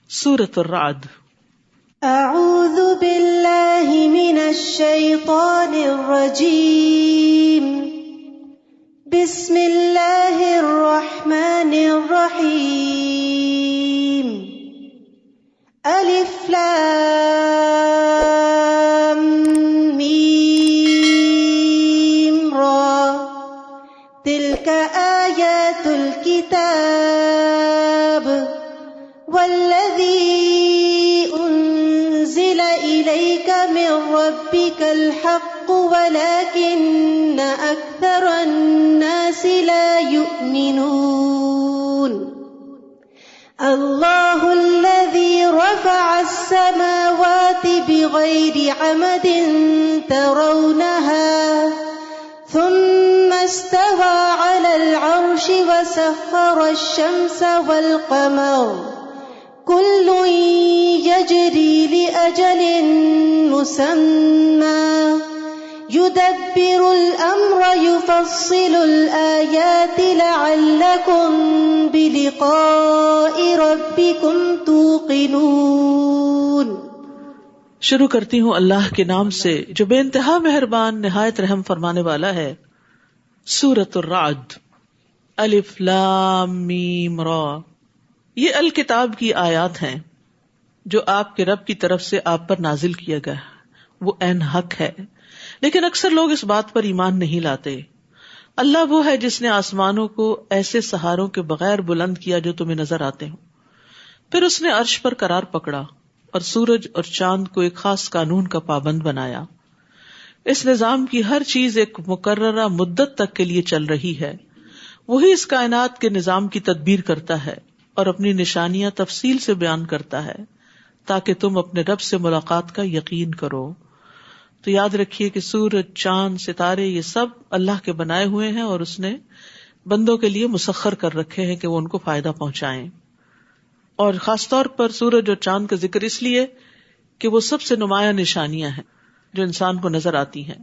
سورۃ الرعد۔ اعوذ باللہ من الشیطان الرجیم، بسم اللہ الرحمن الرحیم، الف لام میم را، تلک آیات الکتاب والذی انزل الیک من ربک الحق ولکن اکثر الناس لا یؤمنون۔ اللہ الذی رفع السماوات بغیر عمد ترونها ثم استوى على العرش وسخر الشمس والقمر كل يجري لأجل مسمى يدبر الأمر يفصل الآيات لعلكم بلقاء ربكم توقنون۔ شروع کرتی ہوں اللہ کے نام سے جو بے انتہا مہربان نہایت رحم فرمانے والا ہے۔ سورۃ الرعد، الف لام میم را، یہ الکتاب کی آیات ہیں جو آپ کے رب کی طرف سے آپ پر نازل کیا گیا ہے، وہ عین حق ہے، لیکن اکثر لوگ اس بات پر ایمان نہیں لاتے۔ اللہ وہ ہے جس نے آسمانوں کو ایسے سہاروں کے بغیر بلند کیا جو تمہیں نظر آتے ہوں، پھر اس نے عرش پر قرار پکڑا اور سورج اور چاند کو ایک خاص قانون کا پابند بنایا۔ اس نظام کی ہر چیز ایک مقررہ مدت تک کے لیے چل رہی ہے۔ وہی اس کائنات کے نظام کی تدبیر کرتا ہے اور اپنی نشانیاں تفصیل سے بیان کرتا ہے تاکہ تم اپنے رب سے ملاقات کا یقین کرو۔ تو یاد رکھیے کہ سورج، چاند، ستارے یہ سب اللہ کے بنائے ہوئے ہیں اور اس نے بندوں کے لیے مسخر کر رکھے ہیں کہ وہ ان کو فائدہ پہنچائیں۔ اور خاص طور پر سورج اور چاند کا ذکر اس لیے کہ وہ سب سے نمایاں نشانیاں ہیں جو انسان کو نظر آتی ہیں۔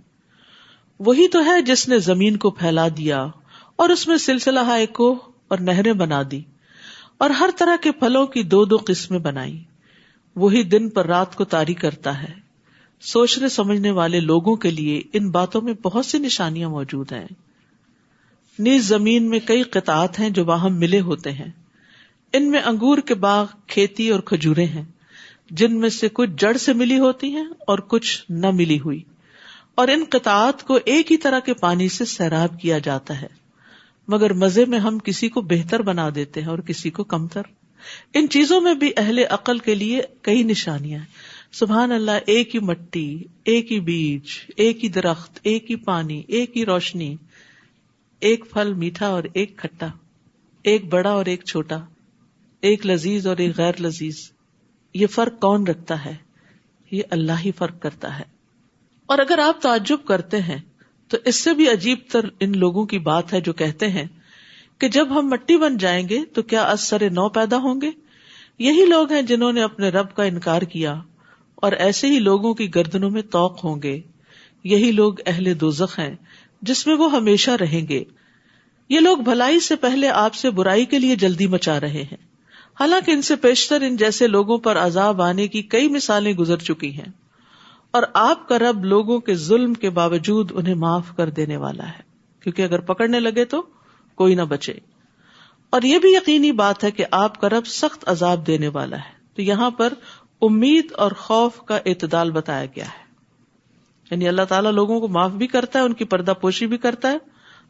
وہی تو ہے جس نے زمین کو پھیلا دیا اور اس میں سلسلہ کوہ اور نہریں بنا دی اور ہر طرح کے پھلوں کی دو دو قسمیں بنائی۔ وہی دن پر رات کو طاری کرتا ہے۔ سوچنے سمجھنے والے لوگوں کے لیے ان باتوں میں بہت سی نشانیاں موجود ہیں۔ نیز زمین میں کئی قطعات ہیں جو باہم ملے ہوتے ہیں۔ ان میں انگور کے باغ، کھیتی اور کھجوریں ہیں، جن میں سے کچھ جڑ سے ملی ہوتی ہیں اور کچھ نہ ملی ہوئی، اور ان قطعات کو ایک ہی طرح کے پانی سے سیراب کیا جاتا ہے، مگر مزے میں ہم کسی کو بہتر بنا دیتے ہیں اور کسی کو کمتر۔ ان چیزوں میں بھی اہل عقل کے لیے کئی نشانیاں ہیں۔ سبحان اللہ، ایک ہی مٹی، ایک ہی بیج، ایک ہی درخت، ایک ہی پانی، ایک ہی روشنی، ایک پھل میٹھا اور ایک کھٹا، ایک بڑا اور ایک چھوٹا، ایک لذیذ اور ایک غیر لذیذ۔ یہ فرق کون رکھتا ہے؟ یہ اللہ ہی فرق کرتا ہے۔ اور اگر آپ تعجب کرتے ہیں تو اس سے بھی عجیب تر ان لوگوں کی بات ہے جو کہتے ہیں کہ جب ہم مٹی بن جائیں گے تو کیا از سر نو پیدا ہوں گے؟ یہی لوگ ہیں جنہوں نے اپنے رب کا انکار کیا، اور ایسے ہی لوگوں کی گردنوں میں طوق ہوں گے۔ یہی لوگ اہل دوزخ ہیں جس میں وہ ہمیشہ رہیں گے۔ یہ لوگ بھلائی سے پہلے آپ سے برائی کے لیے جلدی مچا رہے ہیں، حالانکہ ان سے پیشتر ان جیسے لوگوں پر عذاب آنے کی کئی مثالیں گزر چکی ہیں، اور آپ کا رب لوگوں کے ظلم کے باوجود انہیں معاف کر دینے والا ہے، کیونکہ اگر پکڑنے لگے تو کوئی نہ بچے۔ اور یہ بھی یقینی بات ہے کہ آپ کا رب سخت عذاب دینے والا ہے۔ تو یہاں پر امید اور خوف کا اعتدال بتایا گیا ہے، یعنی اللہ تعالیٰ لوگوں کو معاف بھی کرتا ہے، ان کی پردہ پوشی بھی کرتا ہے،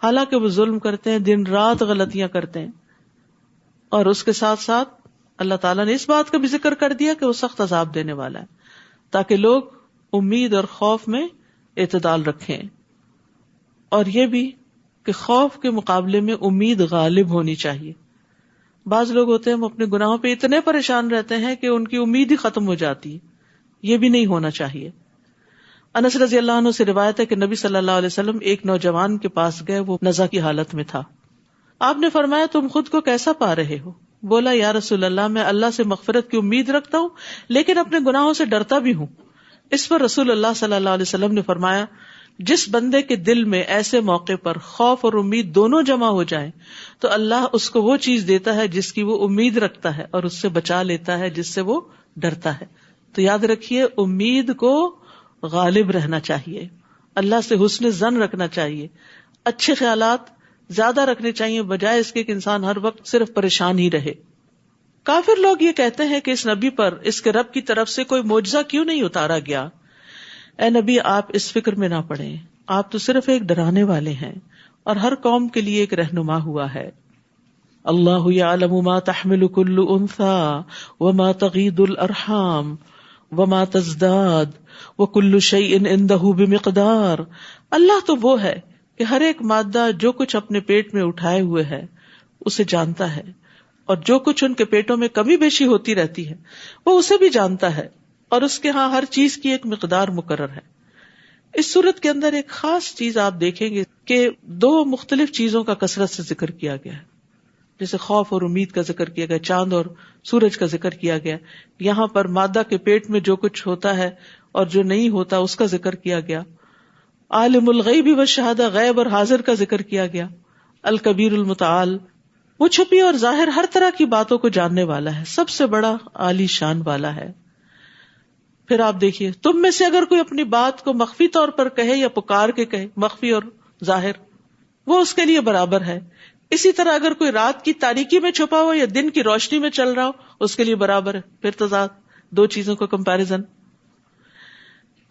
حالانکہ وہ ظلم کرتے ہیں، دن رات غلطیاں کرتے ہیں، اور اس کے ساتھ ساتھ اللہ تعالیٰ نے اس بات کا بھی ذکر کر دیا کہ وہ سخت عذاب دینے والا ہے، تاکہ لوگ امید اور خوف میں اعتدال رکھیں۔ اور یہ بھی کہ خوف کے مقابلے میں امید غالب ہونی چاہیے۔ بعض لوگ ہوتے ہیں وہ اپنے گناہوں پہ اتنے پریشان رہتے ہیں کہ ان کی امید ہی ختم ہو جاتی ہے، یہ بھی نہیں ہونا چاہیے۔ انس رضی اللہ عنہ سے روایت ہے کہ نبی صلی اللہ علیہ وسلم ایک نوجوان کے پاس گئے، وہ نزع کی حالت میں تھا۔ آپ نے فرمایا تم خود کو کیسا پا رہے ہو؟ بولا یا رسول اللہ میں اللہ سے مغفرت کی امید رکھتا ہوں لیکن اپنے گناہوں سے ڈرتا بھی ہوں۔ اس پر رسول اللہ صلی اللہ علیہ وسلم نے فرمایا جس بندے کے دل میں ایسے موقع پر خوف اور امید دونوں جمع ہو جائیں تو اللہ اس کو وہ چیز دیتا ہے جس کی وہ امید رکھتا ہے اور اس سے بچا لیتا ہے جس سے وہ ڈرتا ہے. تو یاد رکھیے امید کو غالب رہنا چاہیے, اللہ سے حسن ظن رکھنا چاہیے, اچھے خیالات زیادہ رکھنے چاہیے بجائے اس کے کہ انسان ہر وقت صرف پریشان ہی رہے. کافر لوگ یہ کہتے ہیں کہ اس نبی پر اس کے رب کی طرف سے کوئی معجزہ کیوں نہیں اتارا گیا؟ اے نبی, آپ اس فکر میں نہ پڑیں, آپ تو صرف ایک ڈرانے والے ہیں اور ہر قوم کے لیے ایک رہنما ہوا ہے. اللہ یعلم ما تحمل کل انثى وما تغید الارحام وما تزداد وکل شیء عنده بمقدار. اللہ تو وہ ہے کہ ہر ایک مادہ جو کچھ اپنے پیٹ میں اٹھائے ہوئے ہے اسے جانتا ہے, اور جو کچھ ان کے پیٹوں میں کمی بیشی ہوتی رہتی ہے وہ اسے بھی جانتا ہے, اور اس کے ہاں ہر چیز کی ایک مقدار مقرر ہے. اس صورت کے اندر ایک خاص چیز آپ دیکھیں گے کہ دو مختلف چیزوں کا کثرت سے ذکر کیا گیا ہے. جیسے خوف اور امید کا ذکر کیا گیا, چاند اور سورج کا ذکر کیا گیا, یہاں پر مادہ کے پیٹ میں جو کچھ ہوتا ہے اور جو نہیں ہوتا اس کا ذکر کیا گیا. عالم الغیب والشہادہ, غیب اور حاضر کا ذکر کیا گیا. الکبیر المتعال, وہ چھپی اور ظاہر ہر طرح کی باتوں کو جاننے والا ہے, سب سے بڑا عالی شان والا ہے. پھر آپ دیکھیے, تم میں سے اگر کوئی اپنی بات کو مخفی طور پر کہے یا پکار کے کہے, مخفی اور ظاہر, وہ اس کے لیے برابر ہے. اسی طرح اگر کوئی رات کی تاریکی میں چھپا ہو یا دن کی روشنی میں چل رہا ہو, اس کے لیے برابر ہے. پھر تضاد, دو چیزوں کا کمپیریزن.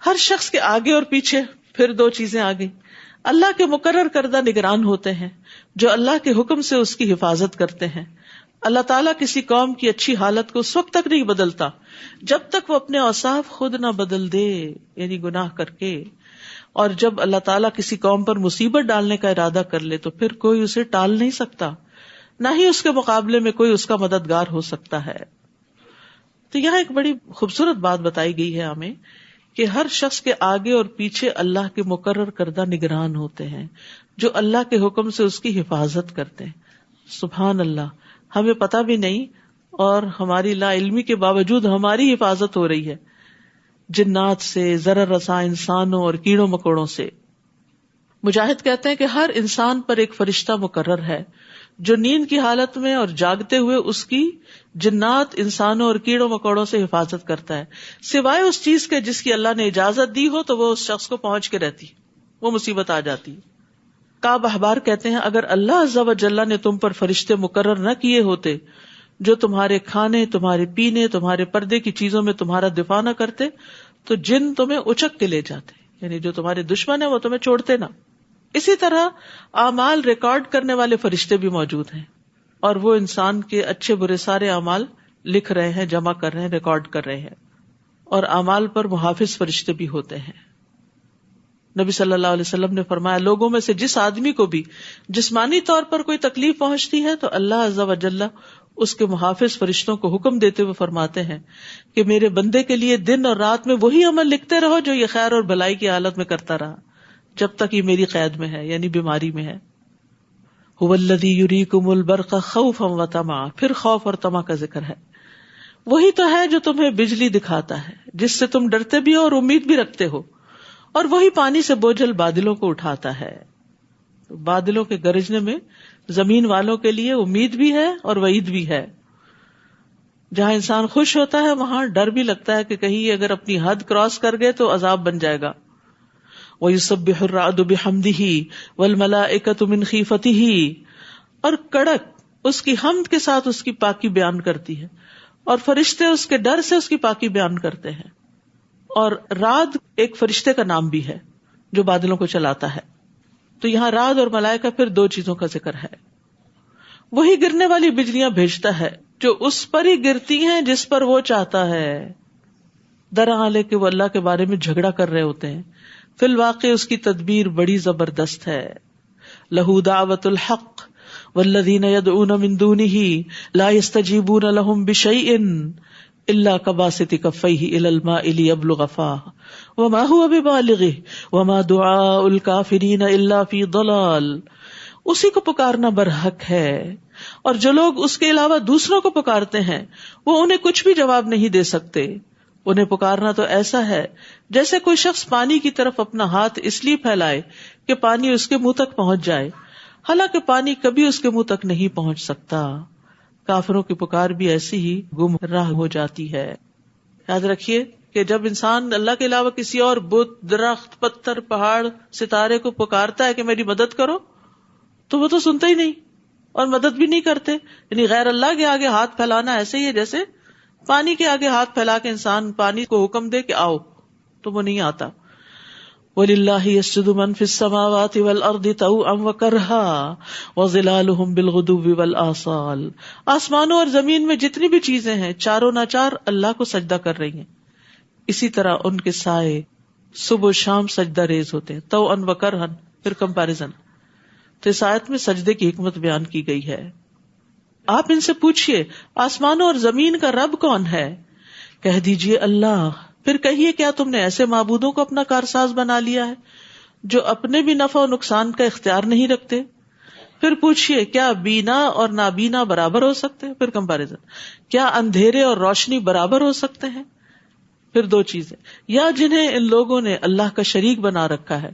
ہر شخص کے آگے اور پیچھے پھر دو چیزیں آگے. اللہ کے مقرر کردہ نگران ہوتے ہیں جو اللہ کے حکم سے اس کی حفاظت کرتے ہیں. اللہ تعالیٰ کسی قوم کی اچھی حالت کو اس وقت تک نہیں بدلتا جب تک وہ اپنے اوصاف خود نہ بدل دے, یعنی گناہ کر کے. اور جب اللہ تعالیٰ کسی قوم پر مصیبت ڈالنے کا ارادہ کر لے تو پھر کوئی اسے ٹال نہیں سکتا, نہ ہی اس کے مقابلے میں کوئی اس کا مددگار ہو سکتا ہے. تو یہاں ایک بڑی خوبصورت بات بتائی گئی ہے ہمیں کہ ہر شخص کے آگے اور پیچھے اللہ کے مقرر کردہ نگران ہوتے ہیں جو اللہ کے حکم سے اس کی حفاظت کرتے ہیں. سبحان اللہ, ہمیں پتہ بھی نہیں اور ہماری لا علمی کے باوجود ہماری حفاظت ہو رہی ہے جنات سے, ضرر رساں انسانوں اور کیڑوں مکوڑوں سے. مجاہد کہتے ہیں کہ ہر انسان پر ایک فرشتہ مقرر ہے جو نیند کی حالت میں اور جاگتے ہوئے اس کی جنات, انسانوں اور کیڑوں مکوڑوں سے حفاظت کرتا ہے, سوائے اس چیز کے جس کی اللہ نے اجازت دی ہو تو وہ اس شخص کو پہنچ کے رہتی, وہ مصیبت آ جاتی. کعب احبار کہتے ہیں اگر اللہ عز و جل نے تم پر فرشتے مقرر نہ کیے ہوتے جو تمہارے کھانے, تمہارے پینے, تمہارے پردے کی چیزوں میں تمہارا دفاع نہ کرتے تو جن تمہیں اچک کے لے جاتے, یعنی جو تمہارے دشمن ہیں وہ تمہیں چھوڑتے نہ. اسی طرح اعمال ریکارڈ کرنے والے فرشتے بھی موجود ہیں اور وہ انسان کے اچھے برے سارے اعمال لکھ رہے ہیں, جمع کر رہے ہیں, ریکارڈ کر رہے ہیں. اور اعمال پر محافظ فرشتے بھی ہوتے ہیں. نبی صلی اللہ علیہ وسلم نے فرمایا لوگوں میں سے جس آدمی کو بھی جسمانی طور پر کوئی تکلیف پہنچتی ہے تو اللہ عز و جل اس کے محافظ فرشتوں کو حکم دیتے ہوئے فرماتے ہیں کہ میرے بندے کے لیے دن اور رات میں وہی عمل لکھتے رہو جو یہ خیر اور بھلائی کی حالت میں کرتا رہا جب تک یہ میری قید میں ہے, یعنی بیماری میں ہے. هو الذی یریکم البرق خوفا وطمعا, پھر خوف اور طمع کا ذکر ہے. وہی تو ہے جو تمہیں بجلی دکھاتا ہے جس سے تم ڈرتے بھی ہو اور امید بھی رکھتے ہو, اور وہی پانی سے بوجھل بادلوں کو اٹھاتا ہے. بادلوں کے گرجنے میں زمین والوں کے لیے امید بھی ہے اور وعید بھی ہے. جہاں انسان خوش ہوتا ہے وہاں ڈر بھی لگتا ہے کہ کہیں اگر اپنی حد کراس کر گئے تو عذاب بن جائے گا. وَيُسَبِّحُ الرَّعْدُ بِحَمْدِهِ وَالْمَلَائِكَةُ مِنْ خِيفَتِهِ, اور کڑک اس کی حمد کے ساتھ اس کی پاکی بیان کرتی ہے اور فرشتے اس کے ڈر سے اس کی پاکی بیان کرتے ہیں. اور رعد ایک فرشتے کا نام بھی ہے جو بادلوں کو چلاتا ہے. تو یہاں رعد اور ملائکہ پھر دو چیزوں کا ذکر ہے. وہی گرنے والی بجلیاں بھیجتا ہے جو اس پر ہی گرتی ہیں جس پر وہ چاہتا ہے. درحالے کہ وہ اللہ کے بارے میں جھگڑا کر رہے ہوتے ہیں, فی الواقع اس کی تدبیر بڑی زبردست ہے. لہو دعوت الحق والذین یدعون من دونہ لا یستجیبون لہم بشیء الا کباسط کفیہ الی الماء لیبلغ فاہ وما هو ببالغہ وما دعاء الکافرین الا فی ضلال. اسی کو پکارنا برحق ہے, اور جو لوگ اس کے علاوہ دوسروں کو پکارتے ہیں وہ انہیں کچھ بھی جواب نہیں دے سکتے, انہیں پکارنا تو ایسا ہے جیسے کوئی شخص پانی کی طرف اپنا ہاتھ اس لیے پھیلائے کہ پانی اس کے منہ تک پہنچ جائے، حالانکہ پانی کبھی اس کے منہ تک نہیں پہنچ سکتا۔ کافروں کی پکار بھی ایسی ہی گمراہ ہو جاتی ہے۔ یاد رکھیے کہ جب انسان اللہ کے علاوہ کسی اور بت، درخت، پتھر، پہاڑ، ستارے کو پکارتا ہے کہ میری مدد کرو، تو وہ تو سنتے ہی نہیں اور مدد بھی نہیں کرتے۔ یعنی غیر اللہ کے آگے ہاتھ پھیلانا ایسے ہی ہے جیسے پانی کے آگے ہاتھ پھیلا کے انسان پانی کو حکم دے کہ آؤ، تو وہ نہیں آتا۔ وَلِلَّهِ يَسْجُدُ مَن فِي السَّمَاوَاتِ وَالْأَرْضِ طَوْعًا وَكَرْهًا وَظِلَالُهُم بِالْغُدُوِّ وَالْآصَالِ، آسمانوں اور زمین میں جتنی بھی چیزیں ہیں چاروں ناچار اللہ کو سجدہ کر رہی ہیں، اسی طرح ان کے سائے صبح و شام سجدہ ریز ہوتے ہیں۔ طوعا وکرہن، پھر کمپیریزن۔ تو اس آیت میں سجدے کی حکمت بیان کی گئی ہے۔ آپ ان سے پوچھئے آسمانوں اور زمین کا رب کون ہے؟ کہہ دیجئے اللہ۔ پھر کہیے کیا تم نے ایسے معبودوں کو اپنا کارساز بنا لیا ہے جو اپنے بھی نفع و نقصان کا اختیار نہیں رکھتے؟ پھر پوچھئے کیا بینا اور نابینا برابر ہو سکتے ہیں؟ پھر کمپیریزن۔ کیا اندھیرے اور روشنی برابر ہو سکتے ہیں؟ پھر دو چیزیں، یا جنہیں ان لوگوں نے اللہ کا شریک بنا رکھا ہے،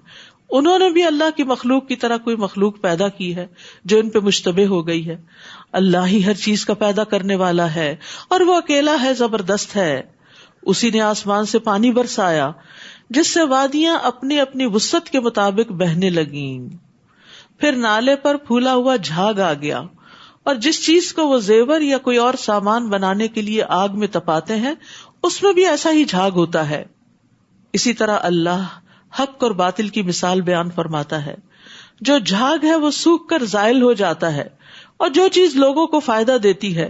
انہوں نے بھی اللہ کی مخلوق کی طرح کوئی مخلوق پیدا کی ہے جو ان پہ مشتبہ ہو گئی ہے۔ اللہ ہی ہر چیز کا پیدا کرنے والا ہے اور وہ اکیلا ہے، زبردست ہے۔ اسی نے آسمان سے پانی برسایا جس سے وادیاں اپنی اپنی وسعت کے مطابق بہنے لگیں، پھر نالے پر پھولا ہوا جھاگ آ گیا، اور جس چیز کو وہ زیور یا کوئی اور سامان بنانے کے لیے آگ میں تپاتے ہیں اس میں بھی ایسا ہی جھاگ ہوتا ہے۔ اسی طرح اللہ حق اور باطل کی مثال بیان فرماتا ہے۔ جو جھاگ ہے وہ سوکھ کر زائل ہو جاتا ہے، اور جو چیز لوگوں کو فائدہ دیتی ہے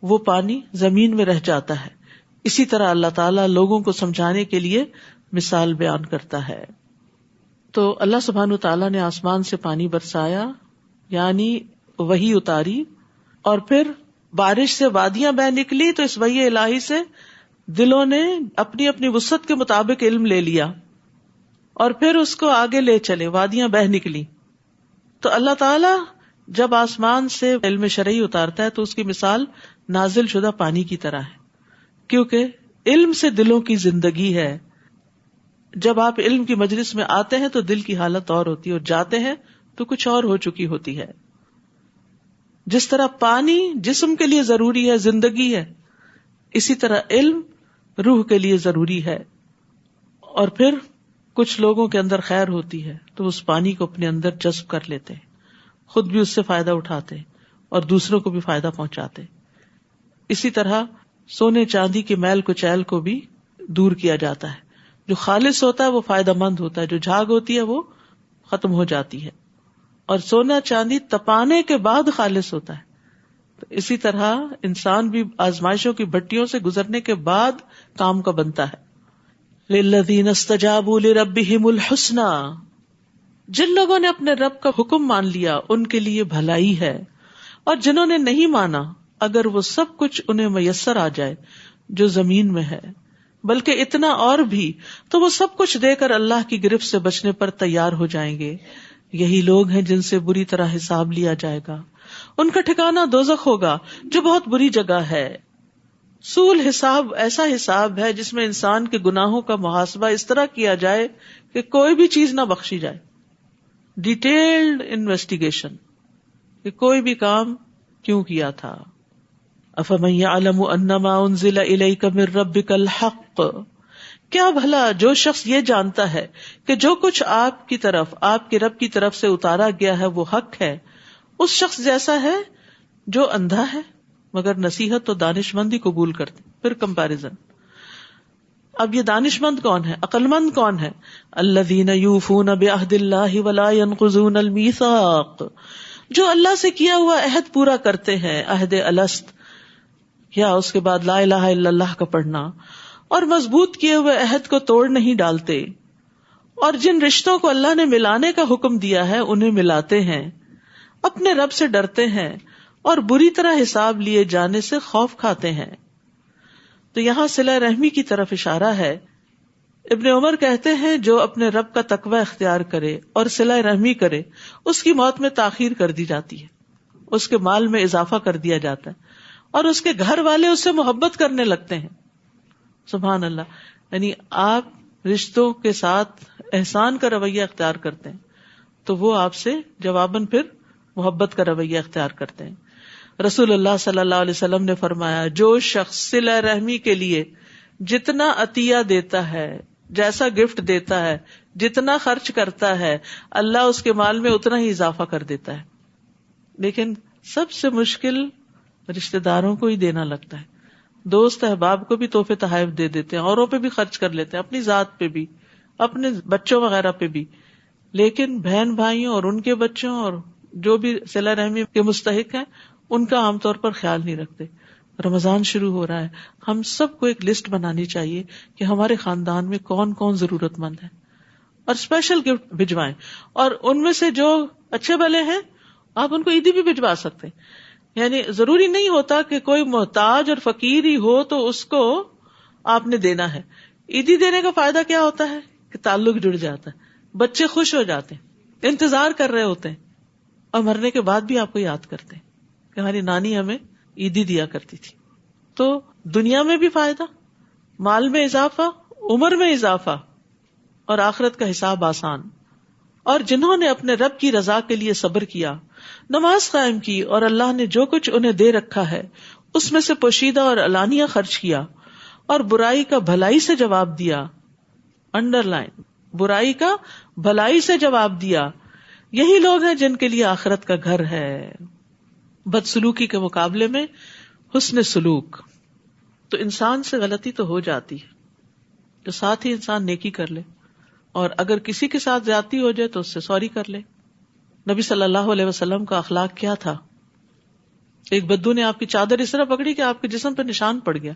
وہ پانی زمین میں رہ جاتا ہے۔ اسی طرح اللہ تعالیٰ لوگوں کو سمجھانے کے لیے مثال بیان کرتا ہے۔ تو اللہ سبحانہ تعالیٰ نے آسمان سے پانی برسایا، یعنی وحی اتاری، اور پھر بارش سے وادیاں بہ نکلی، تو اس وحی الہی سے دلوں نے اپنی اپنی وسعت کے مطابق علم لے لیا اور پھر اس کو آگے لے چلے، وادیاں بہ نکلی۔ تو اللہ تعالیٰ جب آسمان سے علم شرعی اتارتا ہے تو اس کی مثال نازل شدہ پانی کی طرح ہے، کیونکہ علم سے دلوں کی زندگی ہے۔ جب آپ علم کی مجلس میں آتے ہیں تو دل کی حالت اور ہوتی ہے، اور جاتے ہیں تو کچھ اور ہو چکی ہوتی ہے۔ جس طرح پانی جسم کے لیے ضروری ہے، زندگی ہے، اسی طرح علم روح کے لیے ضروری ہے۔ اور پھر کچھ لوگوں کے اندر خیر ہوتی ہے تو اس پانی کو اپنے اندر جذب کر لیتے ہیں، خود بھی اس سے فائدہ اٹھاتے ہیں اور دوسروں کو بھی فائدہ پہنچاتے ہیں۔ اسی طرح سونے چاندی کے میل کچیل کو بھی دور کیا جاتا ہے۔ جو خالص ہوتا ہے وہ فائدہ مند ہوتا ہے، جو جھاگ ہوتی ہے وہ ختم ہو جاتی ہے، اور سونا چاندی تپانے کے بعد خالص ہوتا ہے۔ تو اسی طرح انسان بھی آزمائشوں کی بھٹیوں سے گزرنے کے بعد کام کا بنتا ہے۔ للذین استجابوا لربہم الحسنی، جن لوگوں نے اپنے رب کا حکم مان لیا ان کے لیے بھلائی ہے، اور جنہوں نے نہیں مانا اگر وہ سب کچھ انہیں میسر آ جائے جو زمین میں ہے، بلکہ اتنا اور بھی تو وہ سب کچھ دے کر اللہ کی گرفت سے بچنے پر تیار ہو جائیں گے۔ یہی لوگ ہیں جن سے بری طرح حساب لیا جائے گا، ان کا ٹھکانہ دوزخ ہوگا جو بہت بری جگہ ہے۔ سول حساب ایسا حساب ہے جس میں انسان کے گناہوں کا محاسبہ اس طرح کیا جائے کہ کوئی بھی چیز نہ بخشی جائے، ڈیٹیلڈ انویسٹیگیشن کہ کوئی بھی کام کیوں کیا تھا۔ افمن یعلم انما انزل الیک من ربک الحق، کیا بھلا جو شخص یہ جانتا ہے کہ جو کچھ آپ کی طرف، آپ کے رب کی طرف سے اتارا گیا ہے وہ حق ہے، اس شخص جیسا ہے جو اندھا ہے مگر نصیحت و دانش مندی قبول کرتے۔ پھر کمپیریزن۔ اب یہ دانش مند کون ہے، عقل مند کون ہے؟ الذین یوفون بعہد اللہ ولا ینقضون المیثاق، جو اللہ سے کیا ہوا عہد پورا کرتے ہیں، عہد الست یا اس کے بعد لا الہ الا اللہ کا پڑھنا، اور مضبوط کیے ہوئے عہد کو توڑ نہیں ڈالتے، اور جن رشتوں کو اللہ نے ملانے کا حکم دیا ہے انہیں ملاتے ہیں، اپنے رب سے ڈرتے ہیں اور بری طرح حساب لیے جانے سے خوف کھاتے ہیں۔ تو یہاں صلہ رحمی کی طرف اشارہ ہے۔ ابن عمر کہتے ہیں جو اپنے رب کا تقوی اختیار کرے اور صلہ رحمی کرے اس کی موت میں تاخیر کر دی جاتی ہے، اس کے مال میں اضافہ کر دیا جاتا ہے، اور اس کے گھر والے اس سے محبت کرنے لگتے ہیں۔ سبحان اللہ. یعنی آپ رشتوں کے ساتھ احسان کا رویہ اختیار کرتے ہیں تو وہ آپ سے جواباً پھر محبت کا رویہ اختیار کرتے ہیں. رسول اللہ صلی اللہ علیہ وسلم نے فرمایا جو شخص صلہ رحمی کے لیے جتنا عطیہ دیتا ہے, جیسا گفٹ دیتا ہے, جتنا خرچ کرتا ہے, اللہ اس کے مال میں اتنا ہی اضافہ کر دیتا ہے. لیکن سب سے مشکل رشتہ داروں کو ہی دینا لگتا ہے. دوست احباب کو بھی تحفے تحائف دے دیتے ہیں, اوروں پہ بھی خرچ کر لیتے ہیں, اپنی ذات پہ بھی, اپنے بچوں وغیرہ پہ بھی, لیکن بہن بھائیوں اور ان کے بچوں اور جو بھی صلہ رحمی کے مستحق ہیں ان کا عام طور پر خیال نہیں رکھتے. رمضان شروع ہو رہا ہے, ہم سب کو ایک لسٹ بنانی چاہیے کہ ہمارے خاندان میں کون کون ضرورت مند ہے, اور اسپیشل گفٹ بھجوائیں. اور ان میں سے جو اچھے بھلے ہیں آپ ان کو عیدی بھی بھجوا سکتے ہیں. یعنی ضروری نہیں ہوتا کہ کوئی محتاج اور فقیر ہی ہو تو اس کو آپ نے دینا ہے. عیدی دینے کا فائدہ کیا ہوتا ہے کہ تعلق جڑ جاتا ہے, بچے خوش ہو جاتے ہیں, انتظار کر رہے ہوتے ہیں, اور مرنے کے بعد بھی آپ کو یاد کرتے ہیں کہ ہماری نانی ہمیں عیدی دیا کرتی تھی. تو دنیا میں بھی فائدہ, مال میں اضافہ, عمر میں اضافہ, اور آخرت کا حساب آسان. اور جنہوں نے اپنے رب کی رضا کے لیے صبر کیا, نماز قائم کی, اور اللہ نے جو کچھ انہیں دے رکھا ہے اس میں سے پوشیدہ اور علانیہ خرچ کیا, اور برائی کا بھلائی سے جواب دیا, انڈر لائن, برائی کا بھلائی سے جواب دیا, یہی لوگ ہیں جن کے لیے آخرت کا گھر ہے. بدسلوکی کے مقابلے میں حسن سلوک. تو انسان سے غلطی تو ہو جاتی ہے, تو ساتھ ہی انسان نیکی کر لے, اور اگر کسی کے ساتھ زیادتی ہو جائے تو اس سے سوری کر لے. نبی صلی اللہ علیہ وسلم کا اخلاق کیا تھا؟ ایک بدو نے آپ کی چادر اس طرح پکڑی کہ آپ کے جسم پہ نشان پڑ گیا.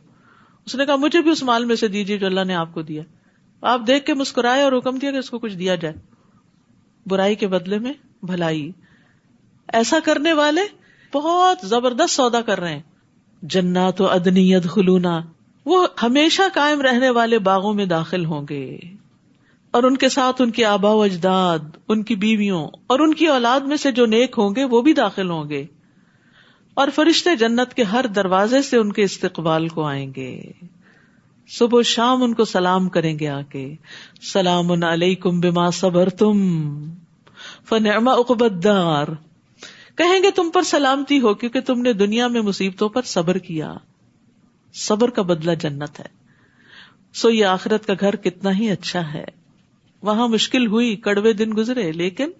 اس نے کہا مجھے بھی اس مال میں سے دیجیے جو اللہ نے آپ کو دیا. آپ دیکھ کے مسکرائے اور حکم دیا کہ اس کو کچھ دیا جائے. برائی کے بدلے میں بھلائی. ایسا کرنے والے بہت زبردست سودا کر رہے ہیں. جنات عدن یدخلونہا, وہ ہمیشہ قائم رہنے والے باغوں میں داخل ہوں گے, اور ان کے ساتھ ان کے آبا و اجداد, ان کی بیویوں اور ان کی اولاد میں سے جو نیک ہوں گے وہ بھی داخل ہوں گے, اور فرشتے جنت کے ہر دروازے سے ان کے استقبال کو آئیں گے. صبح و شام ان کو سلام کریں گے آ کے, سلام علیکم بما صبرتم فنعم عقبی الدار. کہیں گے تم پر سلامتی ہو کیونکہ تم نے دنیا میں مصیبتوں پر صبر کیا. صبر کا بدلہ جنت ہے. سو یہ آخرت کا گھر کتنا ہی اچھا ہے. وہاں مشکل ہوئی, کڑوے دن گزرے, لیکن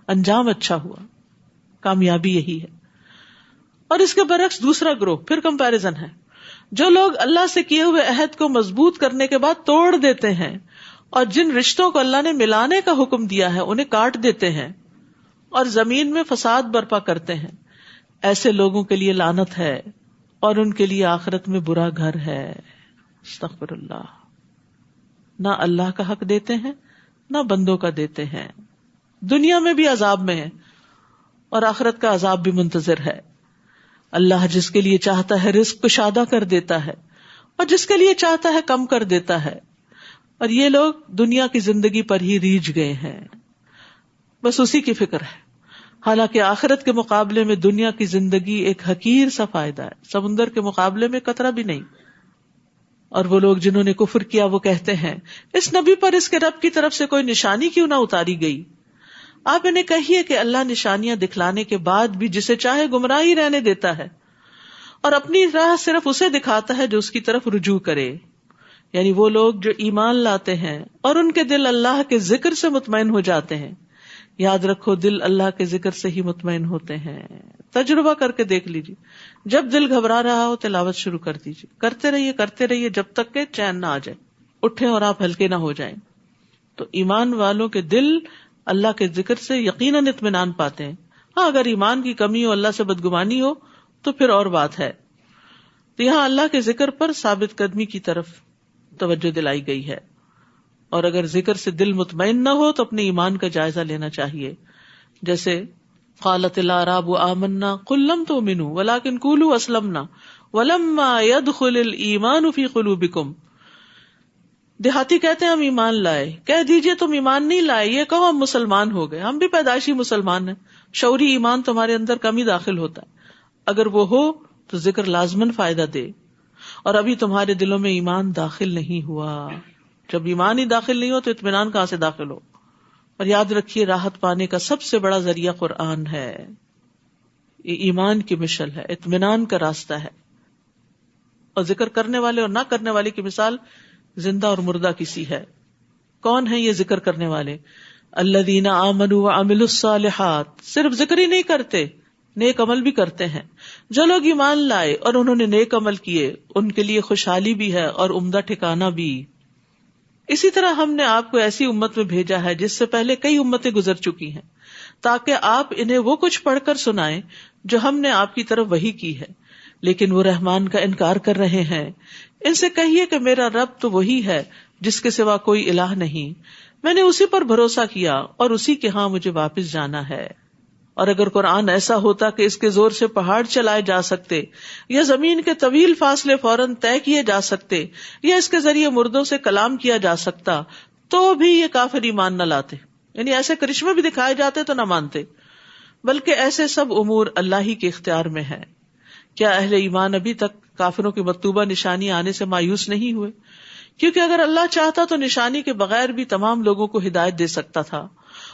انجام اچھا ہوا. کامیابی یہی ہے. اور اس کے برعکس دوسرا گروہ, پھر کمپیرزن ہے, جو لوگ اللہ سے کیے ہوئے عہد کو مضبوط کرنے کے بعد توڑ دیتے ہیں, اور جن رشتوں کو اللہ نے ملانے کا حکم دیا ہے انہیں کاٹ دیتے ہیں, اور زمین میں فساد برپا کرتے ہیں. ایسے لوگوں کے لیے لعنت ہے, اور ان کے لیے آخرت میں برا گھر ہے. استغفر اللہ. نہ اللہ کا حق دیتے ہیں نہ بندوں کا دیتے ہیں. دنیا میں بھی عذاب میں ہے, اور آخرت کا عذاب بھی منتظر ہے. اللہ جس کے لیے چاہتا ہے رزق کشادہ کر دیتا ہے, اور جس کے لیے چاہتا ہے کم کر دیتا ہے. اور یہ لوگ دنیا کی زندگی پر ہی ریجھ گئے ہیں, بس اسی کی فکر ہے. حالانکہ آخرت کے مقابلے میں دنیا کی زندگی ایک حقیر سا فائدہ ہے, سمندر کے مقابلے میں قطرہ بھی نہیں. اور وہ لوگ جنہوں نے کفر کیا وہ کہتے ہیں اس نبی پر اس کے رب کی طرف سے کوئی نشانی کیوں نہ اتاری گئی. آپ انہیں کہیے کہ اللہ نشانیاں دکھلانے کے بعد بھی جسے چاہے گمراہ ہی رہنے دیتا ہے, اور اپنی راہ صرف اسے دکھاتا ہے جو اس کی طرف رجوع کرے. یعنی وہ لوگ جو ایمان لاتے ہیں اور ان کے دل اللہ کے ذکر سے مطمئن ہو جاتے ہیں. یاد رکھو دل اللہ کے ذکر سے ہی مطمئن ہوتے ہیں. تجربہ کر کے دیکھ لیجیے, جب دل گھبرا رہا ہو تلاوت شروع کر دیجیے, کرتے رہیے جب تک کہ چین نہ آ جائے, اٹھیں اور آپ ہلکے نہ ہو جائیں. تو ایمان والوں کے دل اللہ کے ذکر سے یقیناً اطمینان پاتے ہیں. ہاں اگر ایمان کی کمی ہو, اللہ سے بدگمانی ہو تو پھر اور بات ہے. تو یہاں اللہ کے ذکر پر ثابت قدمی کی طرف توجہ دلائی گئی ہے. اور اگر ذکر سے دل مطمئن نہ ہو تو اپنے ایمان کا جائزہ لینا چاہیے. جیسے قالت الاعراب آمنا قل لم تؤمنوا ولكن قولوا اسلمنا ولما يدخل الايمان في قلوبكم. دیہاتی کہتے ہیں ہم ایمان لائے, کہہ دیجئے تم ایمان نہیں لائے, یہ کہو ہم مسلمان ہو گئے. ہم بھی پیدائشی مسلمان ہیں, شعوری ایمان تمہارے اندر کم ہی داخل ہوتا ہے. اگر وہ ہو تو ذکر لازماً فائدہ دے. اور ابھی تمہارے دلوں میں ایمان داخل نہیں ہوا. جب ایمان ہی داخل نہیں ہو تو اطمینان کہاں سے داخل ہو؟ اور یاد رکھیے راحت پانے کا سب سے بڑا ذریعہ قرآن ہے. یہ ایمان کی مشل ہے، اطمینان کا راستہ ہے. اور ذکر کرنے والے اور نہ کرنے والے کی مثال زندہ اور مردہ کسی ہے. کون ہے یہ ذکر کرنے والے؟ الذین آمنوا وعملوا الصالحات. صرف ذکر ہی نہیں کرتے، نیک عمل بھی کرتے ہیں. جو لوگ ایمان لائے اور انہوں نے نیک عمل کیے ان کے لیے خوشحالی بھی ہے اور عمدہ ٹھکانہ بھی. اسی طرح ہم نے آپ کو ایسی امت میں بھیجا ہے جس سے پہلے کئی امتیں گزر چکی ہیں، تاکہ آپ انہیں وہ کچھ پڑھ کر سنائیں جو ہم نے آپ کی طرف وحی کی ہے. لیکن وہ رحمان کا انکار کر رہے ہیں. ان سے کہیے کہ میرا رب تو وہی ہے جس کے سوا کوئی الہ نہیں. میں نے اسی پر بھروسہ کیا اور اسی کے ہاں مجھے واپس جانا ہے. اور اگر قرآن ایسا ہوتا کہ اس کے زور سے پہاڑ چلائے جا سکتے یا زمین کے طویل فاصلے فوراً طے کیے جا سکتے یا اس کے ذریعے مردوں سے کلام کیا جا سکتا تو بھی یہ کافر ایمان نہ لاتے. یعنی ایسے کرشمے بھی دکھائے جاتے تو نہ مانتے. بلکہ ایسے سب امور اللہ ہی کے اختیار میں ہے. کیا اہل ایمان ابھی تک کافروں کی مکتوبہ نشانی آنے سے مایوس نہیں ہوئے؟ کیونکہ اگر اللہ چاہتا تو نشانی کے بغیر بھی تمام لوگوں کو ہدایت دے سکتا تھا،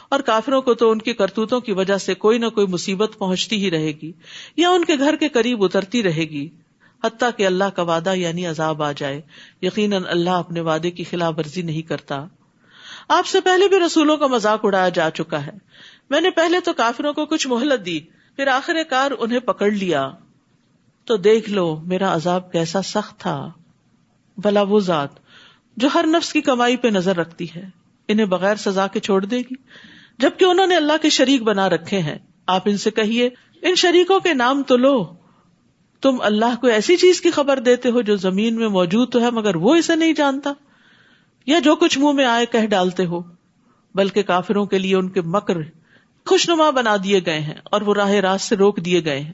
اور کافروں کو تو ان کی کرتوتوں کی وجہ سے کوئی نہ کوئی مصیبت پہنچتی ہی رہے گی یا ان کے گھر کے قریب اترتی رہے گی، حتیٰ کہ اللہ کا وعدہ یعنی عذاب آ جائے. یقیناً اللہ اپنے وعدے کی خلاف ورزی نہیں کرتا. آپ سے پہلے بھی رسولوں کا مذاق اڑایا جا چکا ہے. میں نے پہلے تو کافروں کو کچھ مہلت دی، پھر آخر کار انہیں پکڑ لیا. تو دیکھ لو میرا عذاب کیسا سخت تھا. بھلا وہ ذات جو ہر نفس کی کمائی پہ نظر رکھتی ہے انہیں بغیر سزا کے چھوڑ دے گی جبکہ انہوں نے اللہ کے شریک بنا رکھے ہیں. آپ ان سے کہیے ان شریکوں کے نام تو لو. تم اللہ کو ایسی چیز کی خبر دیتے ہو جو زمین میں موجود تو ہے مگر وہ اسے نہیں جانتا، یا جو کچھ منہ میں آئے کہہ ڈالتے ہو. بلکہ کافروں کے لیے ان کے مکر خوشنما بنا دیے گئے ہیں اور وہ راہ راست سے روک دیے گئے ہیں،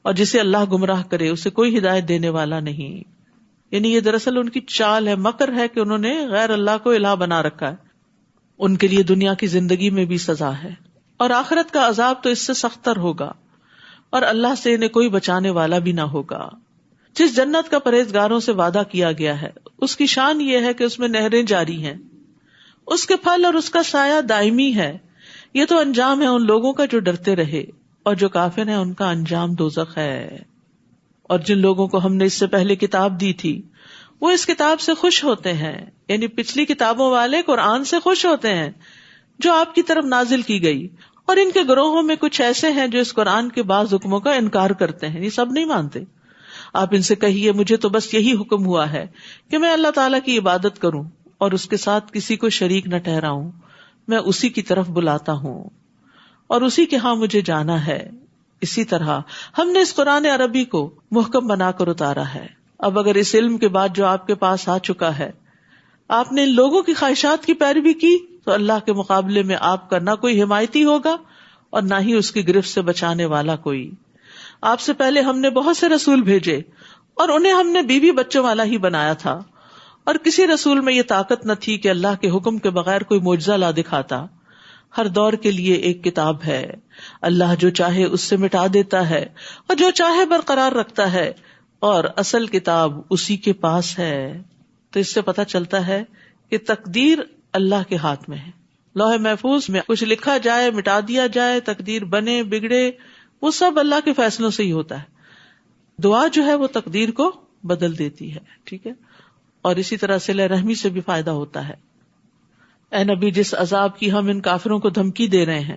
اور جسے اللہ گمراہ کرے اسے کوئی ہدایت دینے والا نہیں. یعنی یہ دراصل ان کی چال ہے، مکر ہے کہ انہوں نے غیر اللہ کو الہ بنا رکھا ہے. ان کے لیے دنیا کی زندگی میں بھی سزا ہے اور آخرت کا عذاب تو اس سے سختر ہوگا، اور اللہ سے انہیں کوئی بچانے والا بھی نہ ہوگا. جس جنت کا پرہیزگاروں سے وعدہ کیا گیا ہے اس کی شان یہ ہے کہ اس میں نہریں جاری ہیں، اس کے پھل اور اس کا سایہ دائمی ہے. یہ تو انجام ہے ان لوگوں کا جو ڈرتے رہے، اور جو کافر ہیں ان کا انجام دوزخ ہے. اور جن لوگوں کو ہم نے اس سے پہلے کتاب دی تھی وہ اس کتاب سے خوش ہوتے ہیں، یعنی پچھلی کتابوں والے قرآن سے خوش ہوتے ہیں جو آپ کی طرف نازل کی گئی. اور ان کے گروہوں میں کچھ ایسے ہیں جو اس قرآن کے بعض حکموں کا انکار کرتے ہیں، یہ سب نہیں مانتے. آپ ان سے کہیے مجھے تو بس یہی حکم ہوا ہے کہ میں اللہ تعالیٰ کی عبادت کروں اور اس کے ساتھ کسی کو شریک نہ ٹھہراؤں. میں اسی کی طرف بلاتا ہوں اور اسی کے ہاں مجھے جانا ہے. اسی طرح ہم نے اس قرآن عربی کو محکم بنا کر اتارا ہے. اب اگر اس علم کے بعد جو آپ کے پاس آ چکا ہے آپ نے ان لوگوں کی خواہشات کی پیروی کی تو اللہ کے مقابلے میں آپ کا نہ کوئی حمایتی ہوگا اور نہ ہی اس کی گرفت سے بچانے والا کوئی. آپ سے پہلے ہم نے بہت سے رسول بھیجے اور انہیں ہم نے بیوی بچوں والا ہی بنایا تھا، اور کسی رسول میں یہ طاقت نہ تھی کہ اللہ کے حکم کے بغیر کوئی معجزہ لا دکھاتا. ہر دور کے لیے ایک کتاب ہے، اللہ جو چاہے اس سے مٹا دیتا ہے اور جو چاہے برقرار رکھتا ہے، اور اصل کتاب اسی کے پاس ہے. تو اس سے پتہ چلتا ہے کہ تقدیر اللہ کے ہاتھ میں ہے. لوح محفوظ میں کچھ لکھا جائے، مٹا دیا جائے، تقدیر بنے بگڑے، وہ سب اللہ کے فیصلوں سے ہی ہوتا ہے. دعا جو ہے وہ تقدیر کو بدل دیتی ہے. ٹھیک ہے. اور اسی طرح صلہ رحمی سے بھی فائدہ ہوتا ہے. اے نبی جس عذاب کی ہم ان کافروں کو دھمکی دے رہے ہیں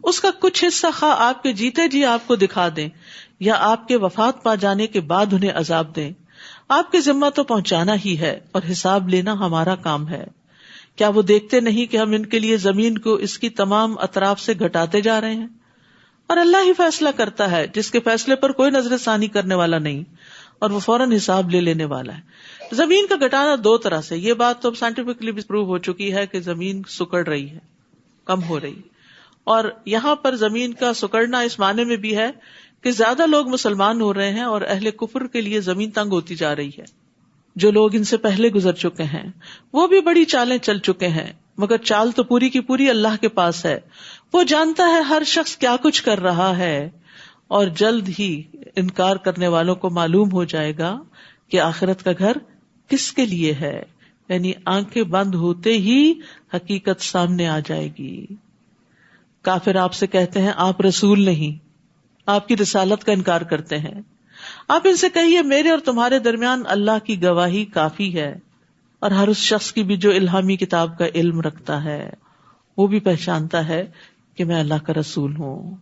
اس کا کچھ حصہ خواہ آپ کے جیتے جی آپ کو دکھا دیں یا آپ کے وفات پا جانے کے بعد انہیں عذاب دیں، آپ کے ذمہ تو پہنچانا ہی ہے اور حساب لینا ہمارا کام ہے. کیا وہ دیکھتے نہیں کہ ہم ان کے لیے زمین کو اس کی تمام اطراف سے گھٹاتے جا رہے ہیں؟ اور اللہ ہی فیصلہ کرتا ہے جس کے فیصلے پر کوئی نظر ثانی کرنے والا نہیں، اور وہ فوراً حساب لے لینے والا ہے. زمین کا گھٹانا دو طرح سے، یہ بات تو سائنٹیفکلی بھی پروو ہو چکی ہے کہ زمین سکڑ رہی ہے، کم ہو رہی، اور یہاں پر زمین کا سکڑنا اس معنی میں بھی ہے کہ زیادہ لوگ مسلمان ہو رہے ہیں اور اہل کفر کے لیے زمین تنگ ہوتی جا رہی ہے. جو لوگ ان سے پہلے گزر چکے ہیں وہ بھی بڑی چالیں چل چکے ہیں، مگر چال تو پوری کی پوری اللہ کے پاس ہے. وہ جانتا ہے ہر شخص کیا کچھ کر رہا ہے، اور جلد ہی انکار کرنے والوں کو معلوم ہو جائے گا کہ آخرت کا گھر کس کے لیے ہے، یعنی آنکھیں بند ہوتے ہی حقیقت سامنے آ جائے گی. کافر آپ سے کہتے ہیں آپ رسول نہیں، آپ کی رسالت کا انکار کرتے ہیں. آپ ان سے کہیے میرے اور تمہارے درمیان اللہ کی گواہی کافی ہے، اور ہر اس شخص کی بھی جو الہامی کتاب کا علم رکھتا ہے وہ بھی پہچانتا ہے کہ میں اللہ کا رسول ہوں.